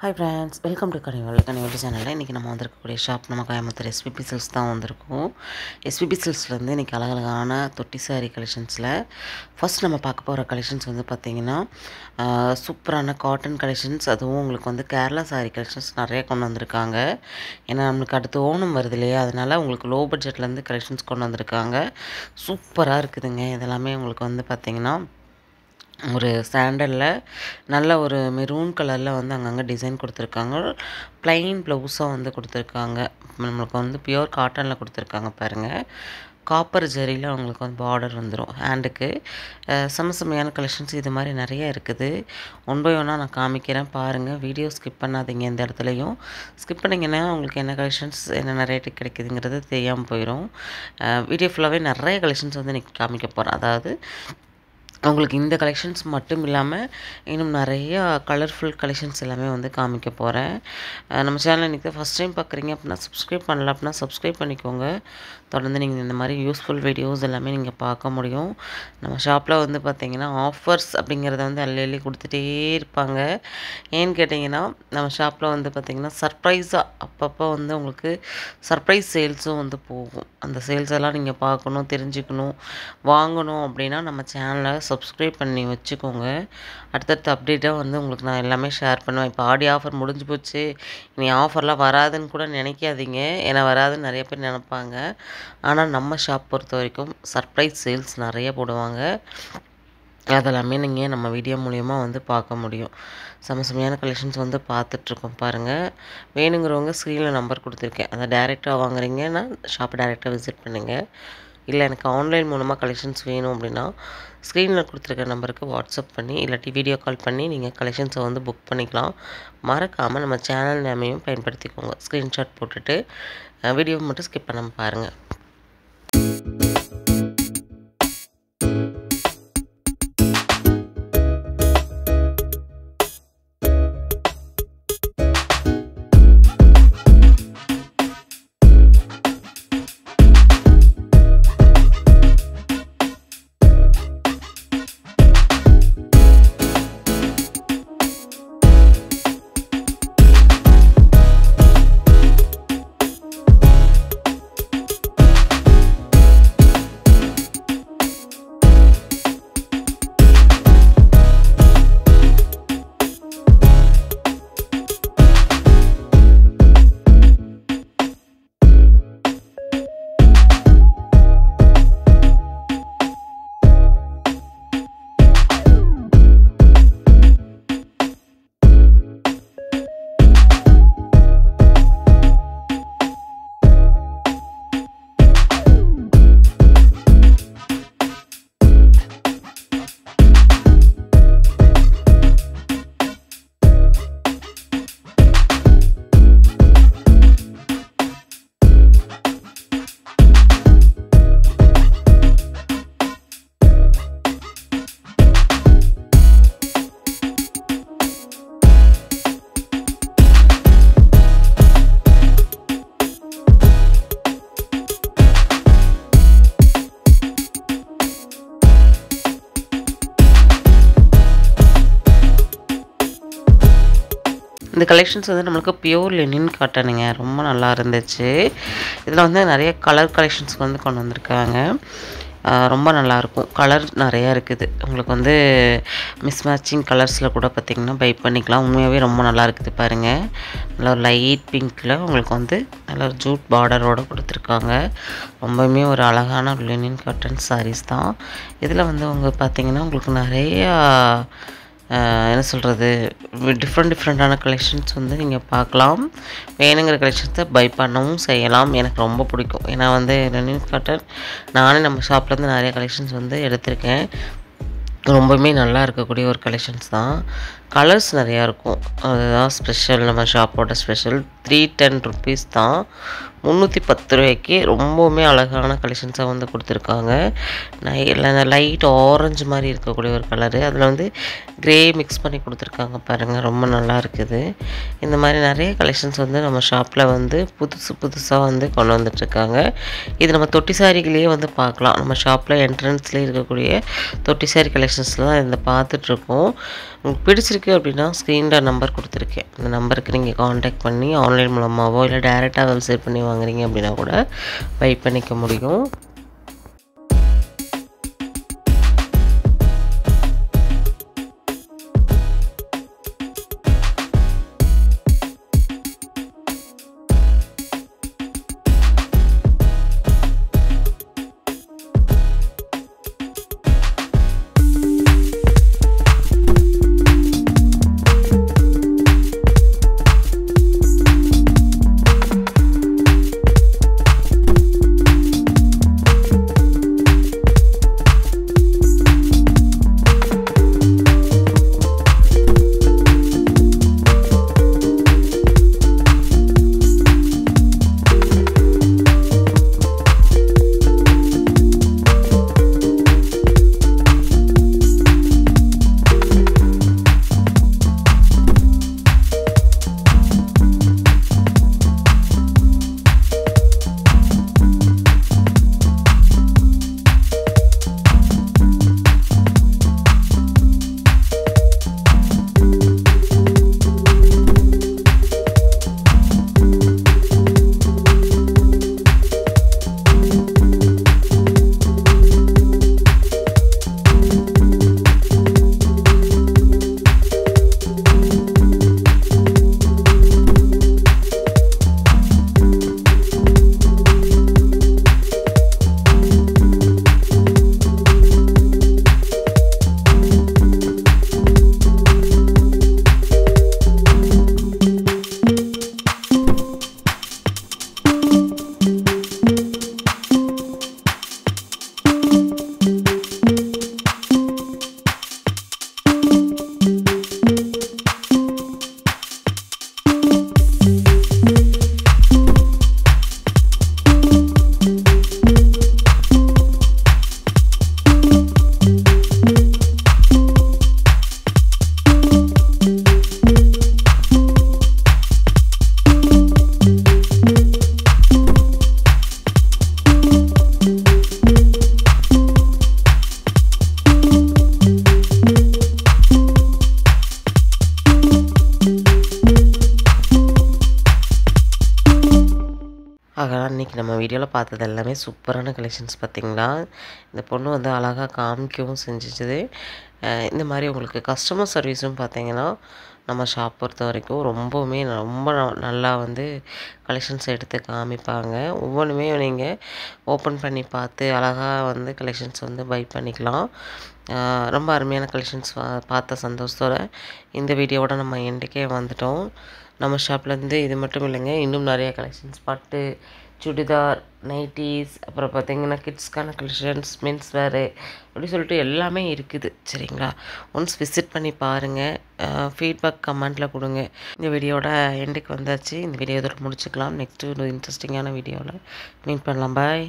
Hi friends, welcome to கனிவல் சேனலில் இன்றைக்கி நம்ம வந்திருக்கக்கூடிய ஷாப் நம்ம கோயம்புத்தூர் எஸ்பிபி சில்க்ஸ் தான் வந்திருக்கோம். எஸ்பிபி சில்க்ஸ்லேருந்து இன்றைக்கி அழகழகான தொட்டி சாரீ கலெக்ஷன்ஸில் ஃபஸ்ட் நம்ம பார்க்க போகிற கலெக்ஷன்ஸ் வந்து பார்த்திங்கன்னா சூப்பரான காட்டன் கலெக்ஷன்ஸ். அதுவும் உங்களுக்கு வந்து கேரளா சாரீ கலெக்ஷன்ஸ் நிறைய கொண்டு வந்திருக்காங்க. ஏன்னா நம்மளுக்கு அடுத்து ஓணம் வருது இல்லையா, அதனால் உங்களுக்கு லோ பட்ஜெட்லேருந்து கலெக்ஷன்ஸ் கொண்டு வந்திருக்காங்க. சூப்பராக இருக்குதுங்க. இதெல்லாமே உங்களுக்கு வந்து பார்த்திங்கன்னா ஒரு சாண்டலில் நல்ல ஒரு மெரூன் கலரில் வந்து அங்கங்கே டிசைன் கொடுத்துருக்காங்க. ப்ளைன் ப்ளவுஸாக வந்து கொடுத்துருக்காங்க. நம்மளுக்கு வந்து பியூர் காட்டனில் கொடுத்துருக்காங்க பாருங்கள். காப்பர் ஜரியில் அவங்களுக்கு வந்து பார்டர் வந்துடும் ஹேண்டுக்கு. செம்மையான கலெக்ஷன்ஸ் இது மாதிரி நிறைய இருக்குது. ஒன் பை ஒன்னாக நான் காமிக்கிறேன் பாருங்கள். வீடியோ ஸ்கிப் பண்ணாதீங்க. எந்த இடத்துலையும் ஸ்கிப் பண்ணிங்கன்னா உங்களுக்கு என்ன கலெக்ஷன்ஸ் என்னென்ன ரேட்டுக்கு கிடைக்குதுங்கிறது தெரியாமல் போயிடும். வீடியோ ஃபுல்லாகவே நிறைய கலெக்ஷன்ஸ் வந்து இன்றைக்கி காமிக்க போகிறேன். அதாவது உங்களுக்கு இந்த கலெக்ஷன்ஸ் மட்டும் இல்லாமல் இன்னும் நிறையா கலர்ஃபுல் கலெக்ஷன்ஸ் எல்லாமே வந்து காமிக்க போகிறேன். நம்ம சேனல் இன்றைக்கி ஃபஸ்ட் டைம் பார்க்குறீங்க அப்படின்னா சப்ஸ்கிரைப் பண்ணல அப்படின்னா சப்ஸ்கிரைப் பண்ணிக்கோங்க. தொடர்ந்து நீங்கள் இந்த மாதிரி யூஸ்ஃபுல் வீடியோஸ் எல்லாமே நீங்கள் பார்க்க முடியும். நம்ம ஷாப்பில் வந்து பார்த்திங்கன்னா ஆஃபர்ஸ் அப்படிங்கிறத வந்து அள்ளி கொடுத்துட்டே இருப்பாங்க. ஏன்னு கேட்டிங்கன்னா நம்ம ஷாப்பில் வந்து பார்த்திங்கன்னா சர்ப்ரைஸாக அப்பப்போ வந்து உங்களுக்கு சர்ப்ரைஸ் சேல்ஸும் வந்து போகும். அந்த சேல்ஸ் எல்லாம் நீங்கள் பார்க்கணும், தெரிஞ்சுக்கணும், வாங்கணும் அப்படின்னா நம்ம சேனலை சப்ஸ்கிரைப் பண்ணி வச்சுக்கோங்க. அடுத்தடுத்த அப்டேட்டாக வந்து உங்களுக்கு நான் எல்லாமே ஷேர் பண்ணுவேன். இப்போ ஆடி ஆஃபர் முடிஞ்சு போச்சு, இனி ஆஃபர்லாம் வராதுன்னு கூட நினைக்காதீங்க. ஏன்னா வராதுன்னு நிறைய பேர் நினைப்பாங்க. ஆனால் நம்ம ஷாப் பொறுத்த வரைக்கும் சர்ப்ரைஸ் சேல்ஸ் நிறைய போடுவாங்க. அதெல்லாமே நீங்கள் நம்ம வீடியோ மூலயமா வந்து பார்க்க முடியும். செம்மையான கலெக்ஷன்ஸ் வந்து பார்த்துட்ருக்கோம் பாருங்கள். வேணுங்கிறவங்க ஸ்க்ரீனில் நம்பர் கொடுத்துருக்கேன். அதை டைரெக்டாக வாங்குறீங்கன்னா ஷாப்பை டைரெக்டாக விசிட் பண்ணுங்கள். இல்லை எனக்கு ஆன்லைன் மூலமாக கலெக்ஷன்ஸ் வேணும் அப்படின்னா ஸ்க்ரீனில் கொடுத்துருக்க நம்பருக்கு வாட்ஸ்அப் பண்ணி இல்லாட்டி வீடியோ கால் பண்ணி நீங்கள் கலெக்ஷன்ஸை வந்து புக் பண்ணிக்கலாம். மறக்காமல் நம்ம சேனல் நேமையும் பயன்படுத்திக்கோங்க. ஸ்க்ரீன்ஷாட் போட்டுட்டு வீடியோ மட்டும் ஸ்கிப் பண்ணாமல் பாருங்கள். இந்த கலெக்ஷன்ஸ் வந்து நம்மளுக்கு பியூர் லினின் காட்டனுங்க. ரொம்ப நல்லா இருந்துச்சு. இதில் வந்து நிறைய கலர் கலெக்ஷன்ஸ் வந்து கொண்டு வந்திருக்காங்க. ரொம்ப நல்லாயிருக்கும். கலர் நிறையா இருக்குது. உங்களுக்கு வந்து மிஸ் மேட்சிங் கலர்ஸில் கூட பார்த்திங்கன்னா பை பண்ணிக்கலாம். உண்மையாகவே ரொம்ப நல்லா இருக்குது பாருங்கள். நல்லா ஒரு லைட் பிங்க்கில் உங்களுக்கு வந்து நல்ல ஒரு ஜூட் பார்டரோடு கொடுத்துருக்காங்க. ரொம்பவுமே ஒரு அழகான லினின் காட்டன் சாரீஸ் தான். இதில் வந்து பார்த்திங்கன்னா உங்களுக்கு நிறையா என்ன சொல்கிறது, டிஃப்ரெண்ட்டான கலெக்ஷன்ஸ் வந்து நீங்கள் பார்க்கலாம். வேணுங்கிற கலெக்ஷன்ஸை பை பண்ணவும் செய்யலாம். எனக்கு ரொம்ப பிடிக்கும். ஏன்னா வந்து லினின் காட்டன் நானே நம்ம ஷாப்லேருந்து நிறைய கலெக்ஷன்ஸ் வந்து எடுத்திருக்கேன். ரொம்பவுமே நல்லா இருக்கக்கூடிய ஒரு கலெக்ஷன்ஸ் தான். கலர்ஸ் நிறையா இருக்கும். அதுதான் ஸ்பெஷல். நம்ம ஷாப்போட ஸ்பெஷல் 310 ருபீஸ் தான். 310 ரூபாய்க்கு ரொம்பவுமே அழகான கலெக்ஷன்ஸாக வந்து கொடுத்துருக்காங்க. லைட் ஆரஞ்சு மாதிரி இருக்கக்கூடிய ஒரு கலரு, அதில் வந்து க்ரே மிக்ஸ் பண்ணி கொடுத்துருக்காங்க பாருங்கள். ரொம்ப நல்லா இருக்குது. இந்த மாதிரி நிறைய கலெக்ஷன்ஸ் வந்து நம்ம ஷாப்பில் வந்து புதுசாக வந்து கொண்டு வந்துட்டுருக்காங்க. இது நம்ம தொட்டி சாரிகளையே வந்து பார்க்கலாம். நம்ம ஷாப்பில் என்ட்ரன்ஸ்லேயே இருக்கக்கூடிய தொட்டி சாரி கலெக்ஷன்ஸில் தான் இதை பார்த்துட்ருக்கோம். உங்களுக்கு பிடிச்சிருக்கு அப்படின்னா ஸ்க்ரீனில் நம்பர் கொடுத்துருக்கேன். இந்த நம்பருக்கு நீங்கள் காண்டாக்ட் பண்ணி ஆன்லைன் மூலமாகவோ இல்லை டைரெக்டாக வெப்சைட் பண்ணி வாங்குறீங்க அப்படின்னா கூட பை பண்ணிக்க முடியும். அதனால் இன்றைக்கி நம்ம வீடியோவில் பார்த்தது எல்லாமே சூப்பரான கலெக்ஷன்ஸ் பார்த்திங்களா. இந்த பொண்ணு வந்து அழகாக காமிக்கவும் செஞ்சிச்சுது. இந்த மாதிரி உங்களுக்கு கஸ்டமர் சர்வீஸும் பார்த்திங்கன்னா நம்ம ஷாப் பொறுத்த வரைக்கும் ரொம்ப நல்லா வந்து கலெக்ஷன்ஸ் எடுத்து காமிப்பாங்க. ஒவ்வொன்றுமே நீங்கள் ஓப்பன் பண்ணி பார்த்து அழகாக வந்து கலெக்ஷன்ஸ் வந்து பை பண்ணிக்கலாம். ரொம்ப அருமையான கலெக்ஷன்ஸ் பார்த்த சந்தோஷத்தோடு இந்த வீடியோவோட நம்ம எண்டுக்கே வந்துட்டோம். நம்ம ஷாப்லேருந்து இது மட்டும் இல்லைங்க, இன்னும் நிறைய கலெக்ஷன்ஸ் பட்டு, சுடிதார், நைட்டிஸ், அப்புறம் பார்த்திங்கன்னா கிட்ஸ்க்கான கலெக்ஷன்ஸ், மென்ஸ் வேரு அப்படி சொல்லிட்டு எல்லாமே இருக்குது. சரிங்களா, ஒன்ஸ் விசிட் பண்ணி பாருங்கள். ஃபீட்பேக் கமெண்ட்டில் கொடுங்க. இந்த வீடியோட எண்டுக்கு வந்தாச்சு. இந்த வீடியோ இதோட முடிச்சுக்கலாம். நெக்ஸ்ட்டு ஒரு இன்ட்ரெஸ்டிங்கான வீடியோவில் மீட் பண்ணலாம். பாய்.